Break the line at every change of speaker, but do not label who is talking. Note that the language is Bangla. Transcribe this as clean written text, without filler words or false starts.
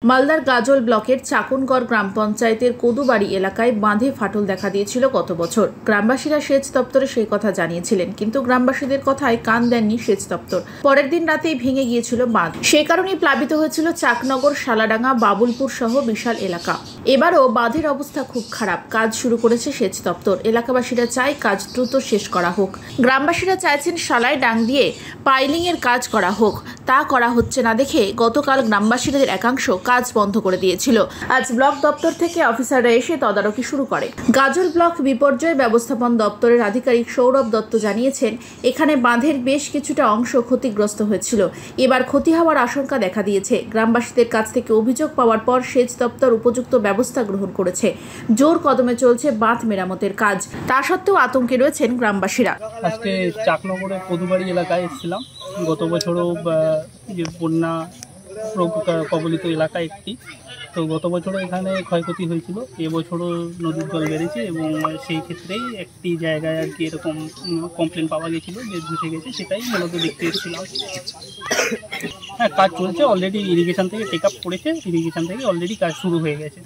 মালদার গাজল ব্লকের চাকুনগড় গ্রাম পঞ্চায়েতের কদুবাড়ি এলাকায় বাঁধে ফাটল দেখা দিয়েছিল গত বছর। গ্রামবাসীরা সেচ দপ্তরে সেই কথা জানিয়েছিলেন, কিন্তু গ্রামবাসীদের কথায় কান দেননি সেচ দপ্তর। পরের দিন রাতেই ভেঙে গিয়েছিল বাঁধ। সেই কারণেই প্লাবিত হয়েছিল চাকনগর, শালাডাঙ্গা, বাবুলপুর সহ বিশাল এলাকা। এবারও বাঁধের অবস্থা খুব খারাপ। কাজ শুরু করেছে সেচ দপ্তর। এলাকাবাসীরা চায় কাজ দ্রুত শেষ করা হোক। গ্রামবাসীরা চাইছেন শালায় ডাং দিয়ে পাইলিং এর কাজ করা হোক। তা করা হচ্ছে না দেখে গতকাল গ্রামবাসীদের একাংশ কাজ বন্ধ করে দিয়েছিল। আজ ব্লক দপ্তর থেকে অফিসাররা এসে তদারকি শুরু করে। গাজল ব্লক বিপর্যয় ব্যবস্থাপন দপ্তরের আধিকারিক সৌরভ দত্ত জানিয়েছেন, এখানে বাঁধের বেশ কিছুটা অংশ ক্ষতিগ্রস্ত হয়েছিল। এবার ক্ষতি হওয়ার আশঙ্কা দেখা দিয়েছে। গ্রামবাসীদের কাছ থেকে অভিযোগ পাওয়ার পর সেচ দপ্তর উপযুক্ত ব্যবস্থা গ্রহণ করেছে। জোর কদমে চলছে বাঁধ মেরামতের কাজ। তা সত্ত্বেও আতঙ্কে রয়েছেন গ্রামবাসীরা।
আজকে চাকনগরের কদুবাড়ি এলাকায় এসেছিলাম। গত বছরও যে বন্যা কবলিত এলাকা একটি, তো গত বছরও এখানে ক্ষয়ক্ষতি হয়েছিল। এবছরও নদীর জল বেড়েছে এবং সেই ক্ষেত্রেই একটি জায়গায় আর কি এরকম কমপ্লেন পাওয়া গেছিলো যে ধসে গেছে, সেটাই মূলত দেখতে এসেছিলাম। হ্যাঁ, কাজ চলছে অলরেডি। ইরিগেশন থেকে টেক আপ করেছে, ইরিগেশন থেকে অলরেডি কাজ শুরু হয়ে গেছে।